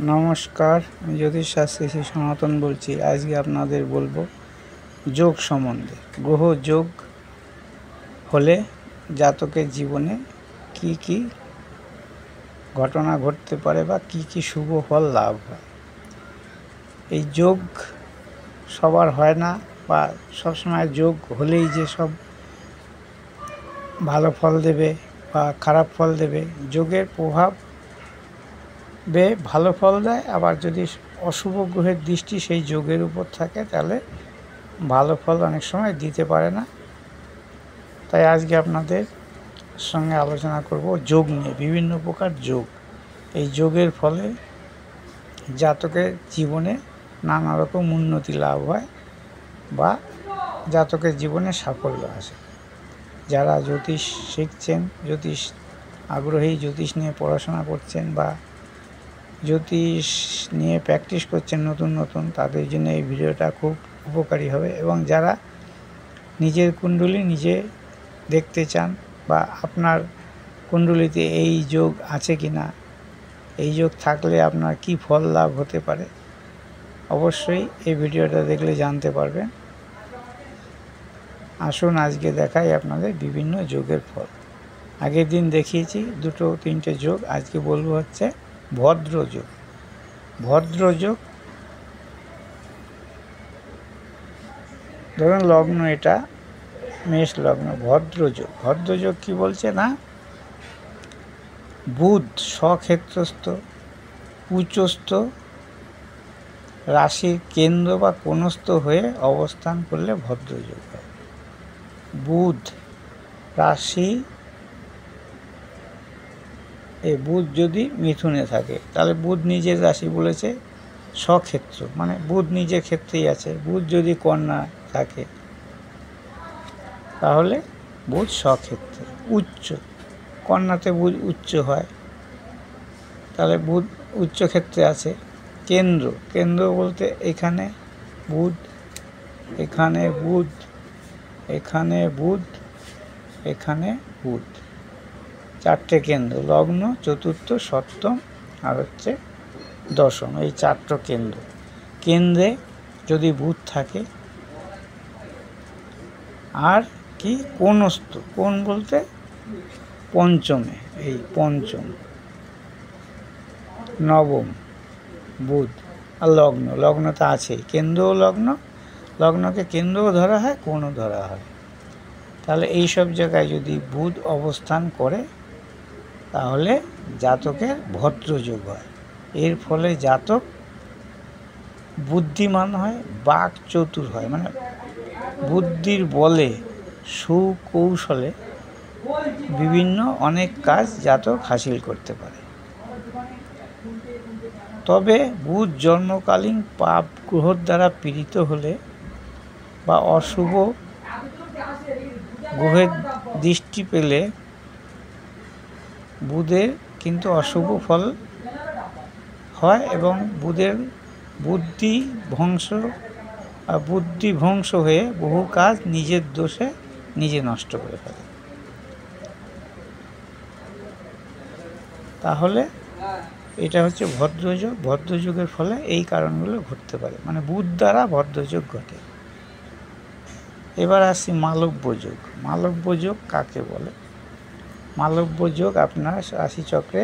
নমস্কার, আমি জ্যোতিষশাস্ত্রী শ্রী সনাতন বলছি। আজকে আপনাদের বলবো যোগ সম্বন্ধে। গ্রহ যোগ হলে জাতকের জীবনে কি কি ঘটনা ঘটতে পারে বা কি কি শুভ ফল লাভ হয়। এই যোগ সবার হয় না, বা সবসময় যোগ হলেই যে সব ভালো ফল দেবে বা খারাপ ফল দেবে। যোগের প্রভাব ভালো ফল দেয়, আবার যদি অশুভ গ্রহের দৃষ্টি সেই যোগের উপর থাকে তাহলে ভালো ফল অনেক সময় দিতে পারে না। তাই আজকে আপনাদের সঙ্গে আলোচনা করব যোগ নিয়ে, বিভিন্ন প্রকার যোগ। এই যোগের ফলে জাতকের জীবনে নানা রকম উন্নতি লাভ হয় বা জাতকের জীবনে সাফল্য আসে। যারা জ্যোতিষ শিখছেন, জ্যোতিষ আগ্রহী, জ্যোতিষ নিয়ে পড়াশোনা করছেন বা জ্যোতিষ নিয়ে প্র্যাকটিস করছেন নতুন, তাদের জন্য এই ভিডিওটা খুব উপকারী হবে। এবং যারা নিজের কুণ্ডলী নিজে দেখতে চান বা আপনার কুণ্ডলিতে এই যোগ আছে কি না, এই যোগ থাকলে আপনার কি ফল লাভ হতে পারে, অবশ্যই এই ভিডিওটা দেখলে জানতে পারবেন। আসুন আজকে দেখাই আপনাদের বিভিন্ন যোগের ফল। আগের দিন দেখিয়েছি 2-3টে যোগ, আজকে বলবো হচ্ছে ভদ্র যোগ। ভদ্র যোগ, ধরুন লগ্ন এটা মেষ লগ্ন। ভদ্র যোগ কি বলছে না, বুধ স্বক্ষেত্রস্থ উচ্চস্থ রাশির কেন্দ্র বা কোণস্থ হয়ে অবস্থান করলে ভদ্রযোগ হয়। বুধ রাশি, বুধ যদি মিথুনে থাকে তাহলে বুধ নিজের রাশি বলেছে স্বক্ষেত্র, মানে বুধ নিজের ক্ষেত্রেই আছে। বুধ যদি কন্যা থাকে তাহলে বুধ স্বক্ষেত্রে উচ্চ, কন্যাতে বুধ উচ্চ হয়, তাহলে বুধ উচ্চ ক্ষেত্রে আছে। কেন্দ্র বলতে এখানে বুধ, এখানে বুধ, এখানে বুধ, এখানে বুধ, 4টে কেন্দ্র। লগ্ন, চতুর্থ, সপ্তম আর হচ্ছে দশম, এই 4টে কেন্দ্র। কেন্দ্রে যদি বুধ থাকে, আর কি কোণস্থ, কোণ বলতে পঞ্চমে, এই পঞ্চম, নবম বুধ। আর লগ্নটা আছেই, কেন্দ্রও লগ্নকে কেন্দ্রও ধরা হয়, কোণও ধরা হয়। তাহলে এই সব জায়গায় যদি বুধ অবস্থান করে তাহলে জাতকের ভদ্রযোগ হয়। এর ফলে জাতক বুদ্ধিমান হয়, বাক চতুর হয়, মানে বুদ্ধির বলে সুকৌশলে বিভিন্ন অনেক কাজ জাতক হাসিল করতে পারে। তবে বুধ জন্মকালীন পাপ গ্রহর দ্বারা পীড়িত হলে বা অশুভ গ্রহের দৃষ্টি পেলে বুধের কিন্তু অশুভ ফল হয় এবং বুধের বুদ্ধিভ্রংশ হয়ে বহু কাজ নিজের দোষে নিজে নষ্ট করে ফেলে। তাহলে এটা হচ্ছে ভদ্রযোগ। ভদ্রযোগের ফলে এই কারণগুলো ঘটতে পারে, মানে বুধ দ্বারা ভদ্রযোগ ঘটে। এবার আসছি মালব্য যোগ। মালব্য যোগ কাকে বলে? মালব্য যোগ আপনার রাশিচক্রে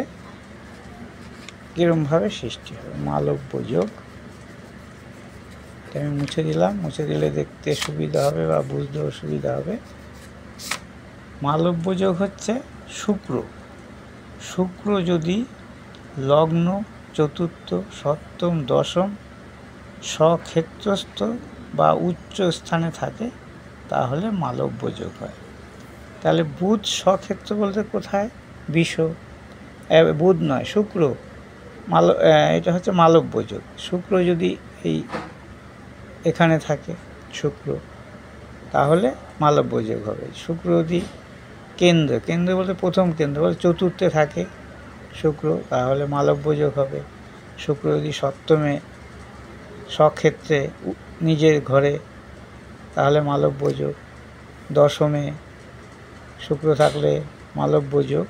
কিরমভাবে সৃষ্টি হয়। মালব্য যোগ আমি মুছে দিলাম, মুছে দিলে দেখতে সুবিধা হবে বা বুঝতেও সুবিধা হবে। মালব্য যোগ হচ্ছে শুক্র যদি লগ্ন, চতুর্থ, সপ্তম, দশম স্বক্ষেত্রস্থ বা উচ্চ স্থানে থাকে তাহলে মালব্য যোগ হয়। তাহলে বুধ স্বক্ষেত্র বলতে কোথায়? বুধ নয়, শুক্র। এটা হচ্ছে মালব্য যোগ। শুক্র যদি এখানে থাকে শুক্র, তাহলে মালব্য যোগ হবে। শুক্র যদি কেন্দ্র বলতে প্রথম কেন্দ্র বলতে চতুর্থে থাকে শুক্র, তাহলে মালব্য যোগ হবে। শুক্র যদি সপ্তমে স্বক্ষেত্রে নিজের ঘরে, তাহলে মালব্য যোগ। দশমে শুক্র থাকলে মালব্য যোগ।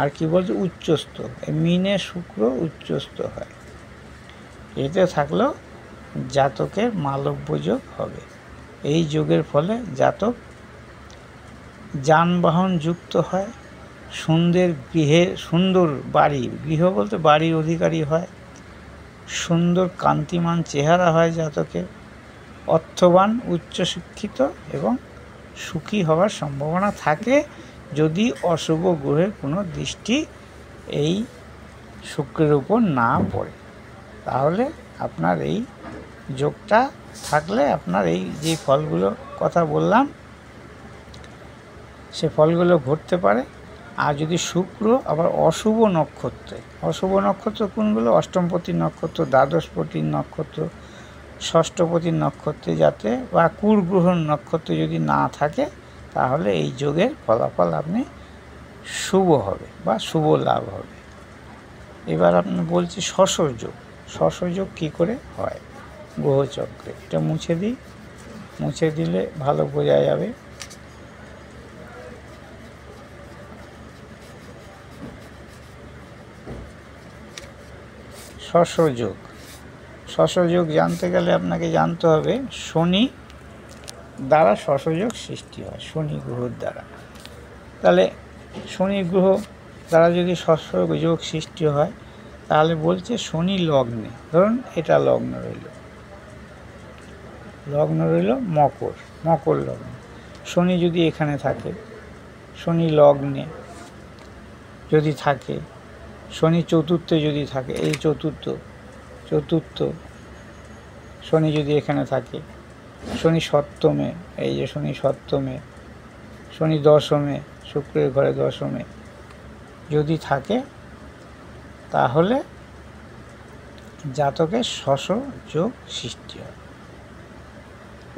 আর কি বলছে? উচ্চস্থ, মিনে শুক্র উচ্চস্থ হয়, এতে থাকলেও জাতকের মালব্য যোগ হবে। এই যোগের ফলে জাতক যানবাহন যুক্ত হয়, সুন্দর গৃহ বলতে বাড়ির অধিকারী হয়, সুন্দর কান্তিমান চেহারা হয় জাতকের, অর্থবান, উচ্চশিক্ষিত এবং সুখী হওয়ার সম্ভাবনা থাকে যদি অশুভ গ্রহের কোনো দৃষ্টি এই শুক্রের উপর না পড়ে। তাহলে আপনার এই যোগটা থাকলে আপনার এই যে ফলগুলো কথা বললাম সে ফলগুলো ঘটতে পারে। আর যদি শুক্র আবার অশুভ নক্ষত্র কোনগুলো? অষ্টমপতির নক্ষত্র, দ্বাদশপতির নক্ষত্র, ষষ্ঠপতির নক্ষত্রে যাতে বা কুরগ্রহণ নক্ষত্র যদি না থাকে তাহলে এই যোগের ফলাফল আপনি শুভ হবে বা শুভ লাভ হবে। এবার আপনি বলছি শশযোগ কী করে হয় গ্রহচক্রে। এটা মুছে দিলে ভালো বোঝা যাবে। শশযোগ জানতে গেলে আপনাকে জানতে হবে শনি দ্বারা শশযোগ সৃষ্টি হয়, শনি গ্রহর দ্বারা। তাহলে শনি গ্রহ দ্বারা যদি শশযোগ সৃষ্টি হয় তাহলে বলছে শনি লগ্নে, ধরুন এটা লগ্ন রইল মকর লগ্ন। শনি যদি এখানে থাকে, শনি লগ্নে যদি থাকে, শনি চতুর্থে যদি থাকে, এই চতুর্থ শনি যদি এখানে থাকে, শনি সপ্তমে, এই যে শনি সপ্তমে, শনি দশমে, শুক্রের ঘরে দশমে যদি থাকে তাহলে জাতকের শশযোগ সৃষ্টি হয়।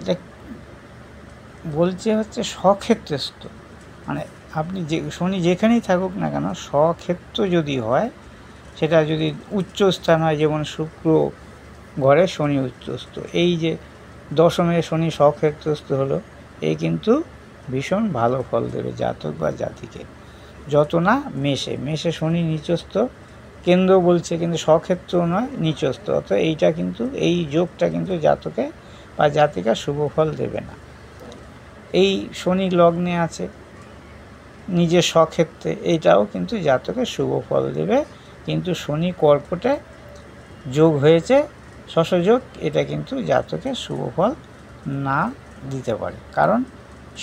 এটা বলছে হচ্ছে স্বক্ষেত্রস্থ, মানে আপনি যে শনি যেখানেই থাকুক না কেন স্বক্ষেত্র যদি হয়, সেটা যদি উচ্চ স্থান হয়, যেমন শুক্র ঘরে শনি উচ্চস্থ, এই যে দশমে শনি স্বক্ষেত্রস্থ হলো, এই কিন্তু ভীষণ ভালো ফল দেবে জাতক বা জাতিকে। যত না মেষে শনি নিচস্থ, কেন্দ্র বলছে কিন্তু স্বক্ষেত্র নয়, নিচস্থ, অর্থাৎ এইটা কিন্তু এই যোগটা কিন্তু জাতকে বা জাতিকা শুভ ফল দেবে না। এই শনি লগ্নে আছে নিজের স্বক্ষেত্রে, এইটাও কিন্তু জাতকে শুভ ফল দেবে। কিন্তু শনি কর্কটে যোগ হয়েছে শশযোগ, এটা কিন্তু জাতকে শুভ ফল না দিতে পারে, কারণ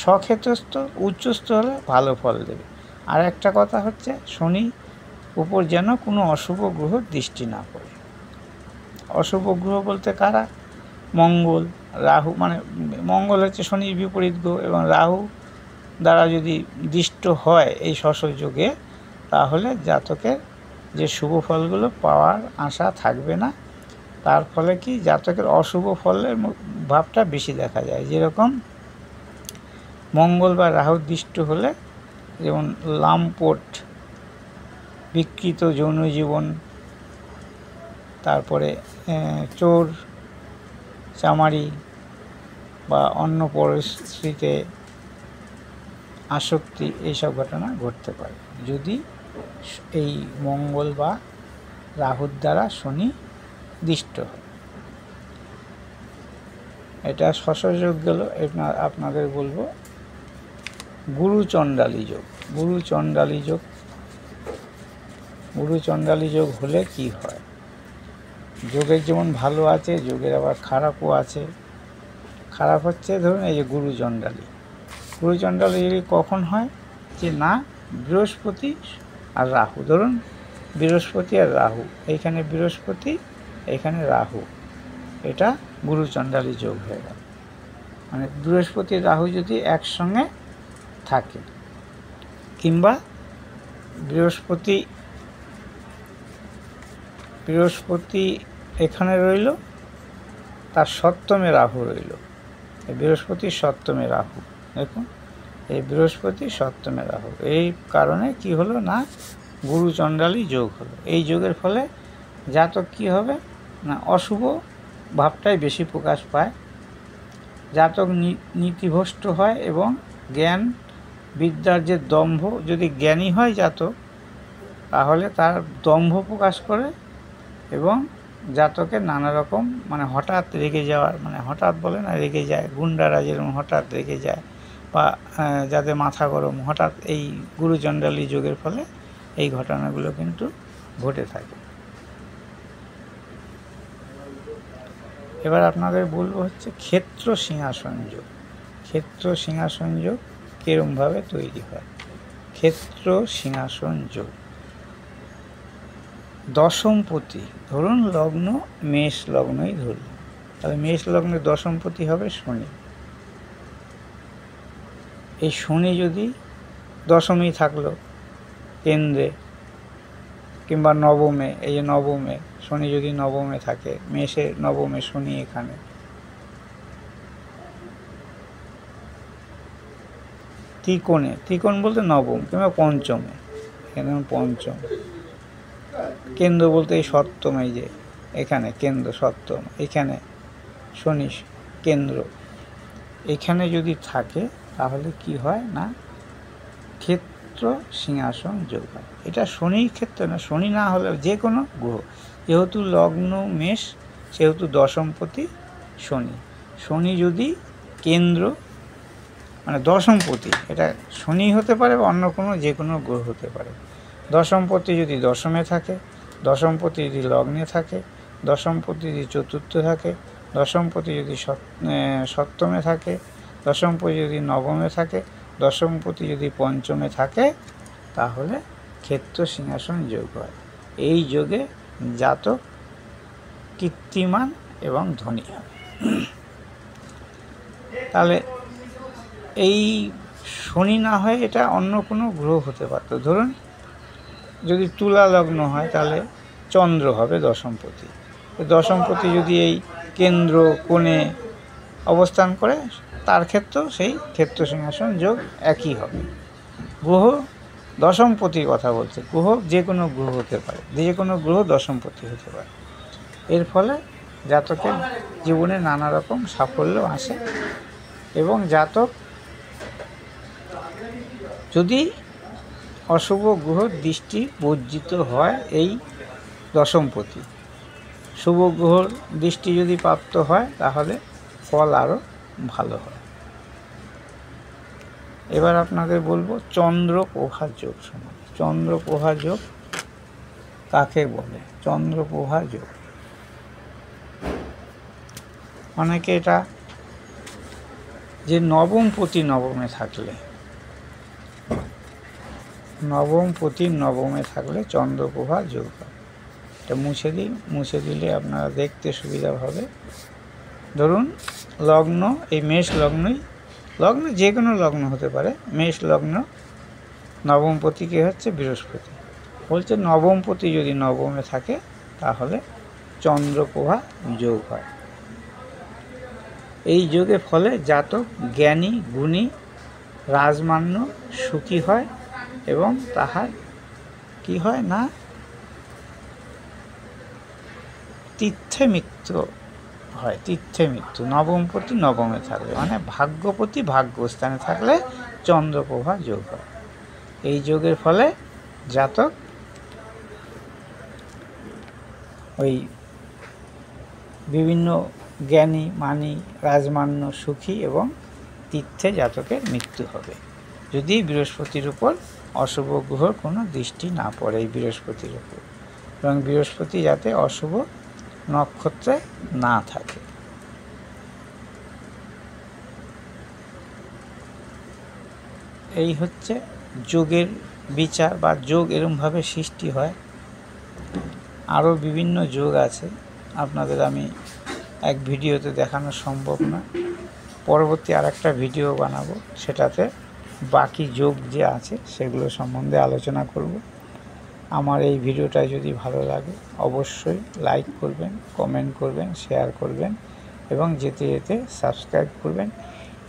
স্বক্ষেত্রস্থ উচ্চস্থ হলে ভালো ফল দেবে। আর একটা কথা হচ্ছে শনি উপর যেন কোনো অশুভ গ্রহ দৃষ্টি না পড়ে। অশুভ গ্রহ বলতে কারা? মঙ্গল, রাহু, মানে মঙ্গল হচ্ছে শনির বিপরীত গ্রহ, এবং রাহু দ্বারা যদি দৃষ্ট হয় এই শশযোগে তাহলে জাতকের যে শুভ ফলগুলো পাওয়ার আশা থাকবে না। তার ফলে কি জাতকের অশুভ ফলের ভাবটা বেশি দেখা যায়। যেরকম মঙ্গল বা রাহু দৃষ্ট হলে যেমন লাম্পট, বিকৃত যৌন জীবন, তারপরে চোর চামারি বা অন্য পরিস্থিতিতে আসক্তি, এইসব ঘটনা ঘটতে পারে যদি এই মঙ্গল বা রাহুর দ্বারা শনি দৃষ্ট হয়। এটা শশযোগ গেল। আপনাদের বলবো গুরুচণ্ডালী যোগ হলে কি হয়? যোগের যেমন ভালো আছে, যোগের আবার খারাপও আছে। খারাপ হচ্ছে ধরুন এই যে গুরুচণ্ডালী যদি কখন হয়, যে না বৃহস্পতি আর রাহু, ধরুন বৃহস্পতি আর রাহু, এইখানে বৃহস্পতি এইখানে রাহু, এটা গুরুচণ্ডালী যোগ হয়ে গেল। মানে বৃহস্পতি রাহু যদি একসঙ্গে থাকে, কিংবা বৃহস্পতি এখানে রইল, তার সপ্তমে রাহু রইল, বৃহস্পতির সপ্তমে রাহু, দেখুন এই বৃহস্পতি সপ্তমে রাহু, এই কারণে কি হলো না গুরুচণ্ডালী যোগ হলো। এই যোগের ফলে জাতক কি হবে না অশুভ ভাবটাই বেশি প্রকাশ পায়, জাতক নীতিভ্রষ্ট হয় এবং জ্ঞান বিদ্যার যে দম্ভ, যদি জ্ঞানী হয় জাতক তাহলে তার দম্ভ প্রকাশ করে এবং জাতকের নানা রকম মানে হঠাৎ রেগে যাওয়ার, মানে হঠাৎ বলে না, রেগে যায়, গুন্ডারা যেরকম হঠাৎ রেগে যায়, বা যাদের মাথা গরম হঠাৎ, এই গুরুচণ্ডালী যোগের ফলে এই ঘটনাগুলো কিন্তু ঘটে থাকে। এবার আপনাদের বলবো হচ্ছে ক্ষেত্র সিংহাসন যোগ। ক্ষেত্র সিংহাসন যোগ কীরকমভাবে তৈরি হয়? ক্ষেত্র সিংহাসন যোগ দশমপতি, ধরুন লগ্ন মেষ লগ্নই ধরুন, তাহলে মেষ লগ্নের দশমপতি হবে শনি। এই শনি যদি দশমই থাকলো কেন্দ্রে কিংবা নবমে, এই যে নবমে শনি যদি নবমে থাকে, মেষে নবমে শনি এখানে, ত্রিকোণে, ত্রিকোণ বলতে নবম কিংবা পঞ্চমে, এখানে পঞ্চম, কেন্দ্র বলতে এই সপ্তম, এই যে এখানে কেন্দ্র সপ্তম, এখানে শনি কেন্দ্র, এখানে যদি থাকে তাহলে কি হয় না ক্ষেত্র সিংহাসন যোগ হয়। এটা শনির ক্ষেত্রে না, শনি না হলে যে কোনো গ্রহ, যেহেতু লগ্ন মেষ সেহেতু দশমপতি শনি, শনি যদি কেন্দ্র মানে দশমপতি, এটা শনি হতে পারে বা অন্য কোনো যে কোনো গ্রহ হতে পারে। দশমপতি যদি দশমে থাকে, দশমপতি যদি লগ্নে থাকে, দশমপতি যদি চতুর্থ থাকে, দশমপতি যদি সপ্তমে থাকে, দশমপতি যদি নবমে থাকে, দশমপতি যদি পঞ্চমে থাকে, তাহলে ক্ষেত্র সিংহাসন যোগ হয়। এই যোগে জাতক কীর্তিমান এবং ধনী হয়। তাহলে এই শনি না হয় এটা অন্য কোনো গ্রহ হতে পারত। ধরুন যদি তুলা লগ্ন হয় তাহলে চন্দ্র হবে দশমপতি। দশমপতি যদি এই কেন্দ্র কোণে অবস্থান করে, তার ক্ষেত্রেও সেই ক্ষেত্র সিংহাসন যোগ একই হবে। গ্রহ দশমপতির কথা বলছে, গ্রহ যে কোনো গ্রহ হতে পারে, যে কোনো গ্রহ দশমপতি হতে পারে। এর ফলে জাতকের জীবনে নানা রকম সাফল্য আসে, এবং জাতক যদি অশুভ গ্রহ দৃষ্টি বর্জিত হয় এই দশমপতি, শুভ গ্রহর দৃষ্টি যদি প্রাপ্ত হয় তাহলে ফল আরও ভালো হয়। এবার আপনাদের বলবো চন্দ্রপ্রভা যোগ সম্বন্ধে। চন্দ্রপ্রভা যোগ কাকে বলে? চন্দ্রপ্রভা যোগ অনেকে এটা যে নবমপতি নবমে থাকলে, নবমপতি নবমে থাকলে চন্দ্রপ্রভা যোগ হয়। এটা মুছে দিই, মুছে দিলে আপনারা দেখতে সুবিধা হবে। ধরুন লগ্ন এই মেষ লগ্নই, লগ্ন যে কোনো লগ্ন হতে পারে, মেষ লগ্ন, নবমপতি কে হচ্ছে বৃহস্পতি, বলছে নবমপতি যদি নবমে থাকে তাহলে চন্দ্রপ্রভা যোগ হয়। এই যোগের ফলে জাতক জ্ঞানী গুণী রাজমান্য সুখী হয়, এবং তাহার কি হয় না তীর্থে মৃত্যু হয়। তীর্থে মৃত্যু নবমপতি নবমে থাকলে, মানে ভাগ্যপতি ভাগ্যস্থানে থাকলে চন্দ্রপ্রভা যোগ হয়। এই যোগের ফলে জাতক ওই বিভিন্ন জ্ঞানী মানী রাজমান্য সুখী এবং তীর্থে জাতকের মৃত্যু হবে, যদি বৃহস্পতির উপর অশুভ গ্রহর কোনো দৃষ্টি না পড়ে এই বৃহস্পতির উপর, এবং বৃহস্পতি যাতে অশুভ নক্ষত্রে না থাকে। এই হচ্ছে যোগের বিচার বা যোগ এরমভাবে সৃষ্টি হয়। আরও বিভিন্ন যোগ আছে, আপনাদের আমি এক ভিডিওতে দেখানো সম্ভব না, পরবর্তী আরেকটা ভিডিও বানাবো, সেটাতে বাকি যোগ যে আছে সেগুলো সম্বন্ধে আলোচনা করব। আমার এই ভিডিওটা যদি ভালো লাগে অবশ্যই লাইক করবেন, কমেন্ট করবেন, শেয়ার করবেন, এবং যেতে যেতে সাবস্ক্রাইব করবেন।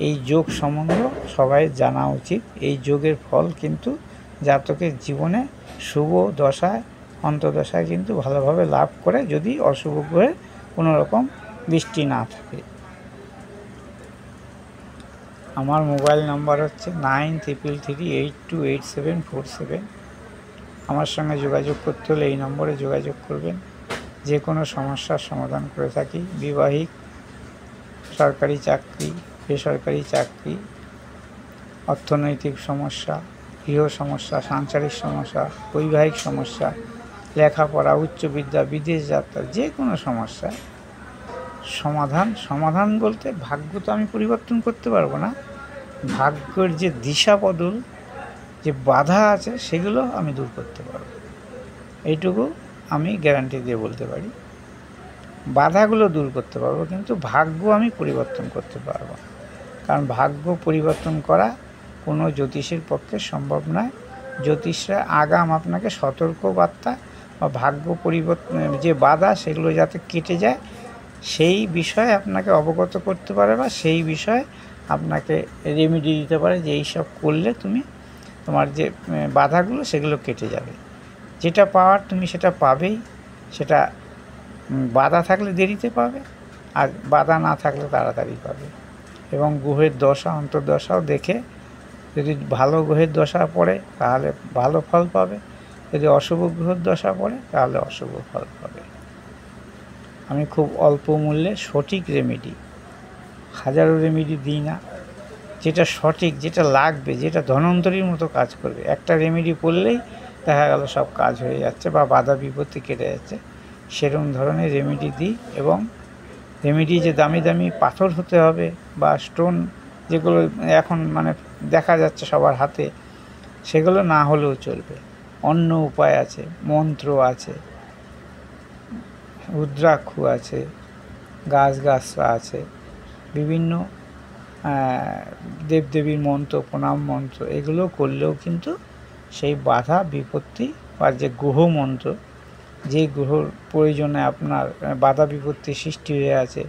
এই যোগ সম্বন্ধে সবাই জানা উচিত। এই যোগের ফল কিন্তু জাতকের জীবনে শুভ দশায় অন্তর্দশায় কিন্তু ভালোভাবে লাভ করে, যদি অশুভ গ্রহের কোনো রকম দৃষ্টি না থাকে। আমার মোবাইল নাম্বার হচ্ছে 9333828747। আমার সঙ্গে যোগাযোগ করতে হলে এই নম্বরে যোগাযোগ করবেন। যে কোনো সমস্যার সমাধান করে থাকি। বিবাহিক, সরকারি চাকরি, বেসরকারি চাকরি, অর্থনৈতিক সমস্যা, গৃহ সমস্যা, সাংসারিক সমস্যা, বৈবাহিক সমস্যা, লেখাপড়া, উচ্চবিদ্যা, বিদেশ যাত্রা, যে কোনো সমস্যা সমাধান বলতে ভাগ্য তো আমি পরিবর্তন করতে পারবো না, ভাগ্যের যে দিশা বদল, যে বাধা আছে সেগুলো আমি দূর করতে পারবো। এইটুকু আমি গ্যারান্টি দিয়ে বলতে পারি। বাধাগুলো দূর করতে পারবো, কিন্তু ভাগ্য আমি পরিবর্তন করতে পারবো না। কারণ ভাগ্য পরিবর্তন করা কোনো জ্যোতিষীর পক্ষে সম্ভব নয়। জ্যোতিষরা আগাম আপনাকে সতর্কবার্তা বা ভাগ্য পরিবর্তন যে বাধা সেগুলো যাতে কেটে যায় সেই বিষয়ে আপনাকে অবগত করতে পারে, বা সেই বিষয়ে আপনাকে রেমেডি দিতে পারে যে এইসব করলে তুমি তোমার যে বাধাগুলো সেগুলো কেটে যাবে। যেটা পাওয়ার তুমি সেটা পাবেই। সেটা বাধা থাকলে দেরিতে পাবে, আর বাধা না থাকলে তাড়াতাড়ি পাবে। এবং গ্রহের দশা অন্তর্দশাও দেখে, যদি ভালো গ্রহের দশা পড়ে তাহলে ভালো ফল পাবে, যদি অশুভ গ্রহের দশা পড়ে তাহলে অশুভ ফল পাবে। আমি খুব অল্প মূল্যে সঠিক রেমেডি, হাজারো রেমেডি দিই না, যেটা সঠিক, যেটা লাগবে, যেটা ধন্বন্তরীর মতো কাজ করবে। একটা রেমেডি করলেই দেখা গেল সব কাজ হয়ে যাচ্ছে বা বাধা বিপত্তি কেটে যাচ্ছে, সেরকম ধরনের রেমেডি দিই। এবং রেমেডি যে দামি দামি পাথর হতে হবে বা স্টোন যেগুলো এখন মানে দেখা যাচ্ছে সবার হাতে, সেগুলো না হলেও চলবে। অন্য উপায় আছে, মন্ত্র আছে, রুদ্রাক্ষ আছে, গাছগাছরা আছে, বিভিন্ন দেবদেবীর মন্ত্র, প্রণাম মন্ত্র, এগুলো করলেও কিন্তু সেই বাধা বিপত্তি বা যে গ্রহ মন্ত্র, যে গ্রহর প্রয়োজনে আপনার বাধা বিপত্তি সৃষ্টি হয়ে আছে,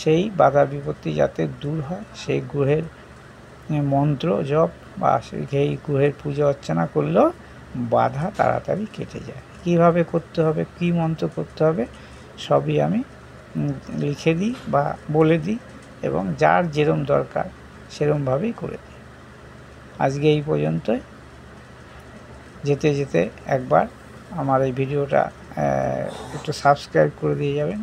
সেই বাধা বিপত্তি যাতে দূর হয়, সেই গ্রহের মন্ত্র জপ বা সেই গ্রহের পূজা অর্চনা করলেও বাধা তাড়াতাড়ি কেটে যায়। কীভাবে করতে হবে, কী মন্ত্র করতে হবে, সবই আমি লিখে দিই বা বলে দিই, এবং যার যেরম দরকার সেরমভাবেই করে দিই। আজকে এই পর্যন্তই। যেতে যেতে একবার আমার এই ভিডিওটা একটু সাবস্ক্রাইব করে দিয়ে যাবেন,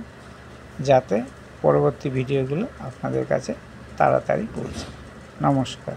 যাতে পরবর্তী ভিডিওগুলো আপনাদের কাছে তাড়াতাড়ি পৌঁছে। নমস্কার।